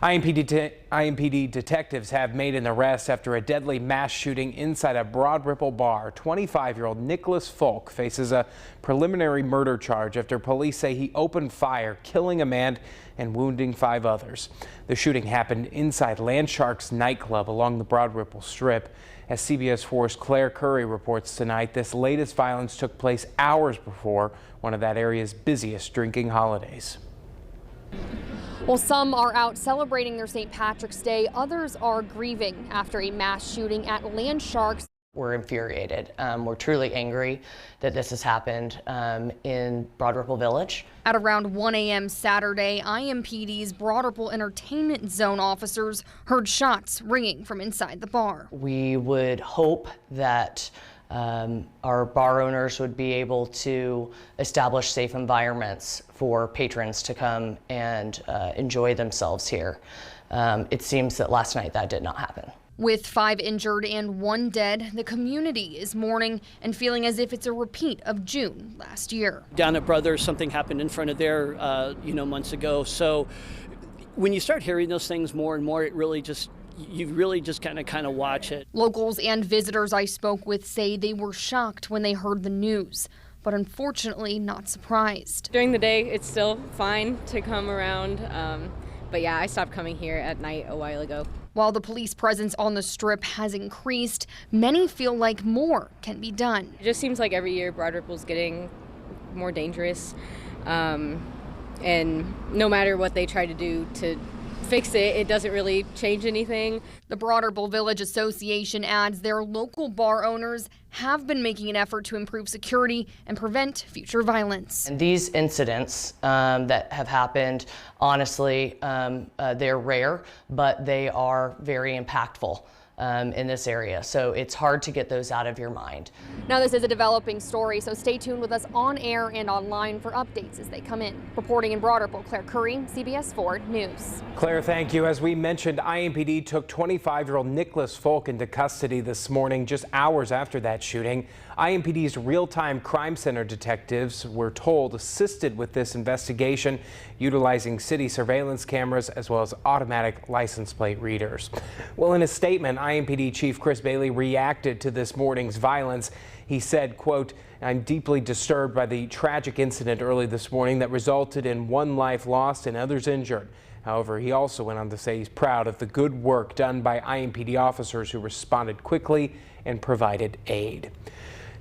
IMPD detectives have made an arrest after a deadly mass shooting inside a Broad Ripple bar. 25-year-old Nicholas Folk faces a preliminary murder charge after police say he opened fire, killing a man and wounding 5 others. The shooting happened inside Landshark's nightclub along the Broad Ripple Strip. As CBS 4's Claire Curry reports tonight, this latest violence took place hours before one of that area's busiest drinking holidays. Well, some are out celebrating their St. Patrick's Day. Others are grieving after a mass shooting at Landshark's. We're infuriated. We're truly angry that this has happened in Broad Ripple Village. At around 1 a.m. Saturday, IMPD's Broad Ripple Entertainment Zone officers heard shots ringing from inside the bar. We would hope that our bar owners would be able to establish safe environments for patrons to come and enjoy themselves here. It seems that last night that did not happen. With 5 injured and 1 dead, the community is mourning and feeling as if it's a repeat of June last year. Down at Brothers, something happened in front of there, months ago. So when you start hearing those things more and more, you really just kind of watch it. Locals and visitors I spoke with say they were shocked when they heard the news, but unfortunately not surprised. During the day, it's still fine to come around, but yeah, I stopped coming here at night a while ago. While the police presence on the Strip has increased, many feel like more can be done. It just seems like every year Broad Ripple's getting more dangerous, and no matter what they try to do to fix it, it doesn't really change anything. The Broad Ripple Village Association adds their local bar owners have been making an effort to improve security and prevent future violence. And these incidents that have happened, honestly, they're rare, but they are very impactful in this area. So it's hard to get those out of your mind. Now this is a developing story, so stay tuned with us on air and online for updates as they come in. Reporting in Broad Ripple, Claire Curry, CBS 4 News. Claire, thank you. As we mentioned, IMPD took 25-year-old Nicholas Folk into custody this morning, just hours after that shooting. IMPD's real-time crime center detectives were told assisted with this investigation, utilizing city surveillance cameras as well as automatic license plate readers. Well, in a statement, IMPD Chief Chris Bailey reacted to this morning's violence. He said, quote, "I'm deeply disturbed by the tragic incident early this morning that resulted in 1 life lost and others injured." However, he also went on to say he's proud of the good work done by IMPD officers who responded quickly and provided aid.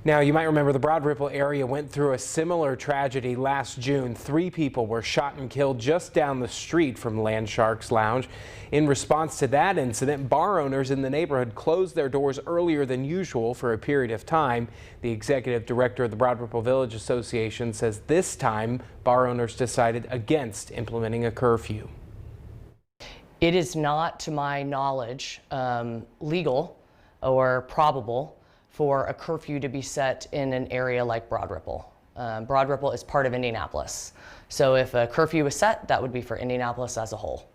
Now, you might remember the Broad Ripple area went through a similar tragedy last June. 3 people were shot and killed just down the street from Landshark's Lounge. In response to that incident, bar owners in the neighborhood closed their doors earlier than usual for a period of time. The executive director of the Broad Ripple Village Association says this time bar owners decided against implementing a curfew. It is not, to my knowledge, legal or probable for a curfew to be set in an area like Broad Ripple. Broad Ripple is part of Indianapolis. So if a curfew was set, that would be for Indianapolis as a whole.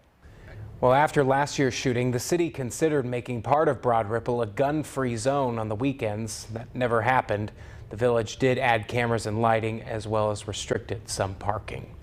Well, after last year's shooting, the city considered making part of Broad Ripple a gun-free zone on the weekends. That never happened. The village did add cameras and lighting as well as restricted some parking.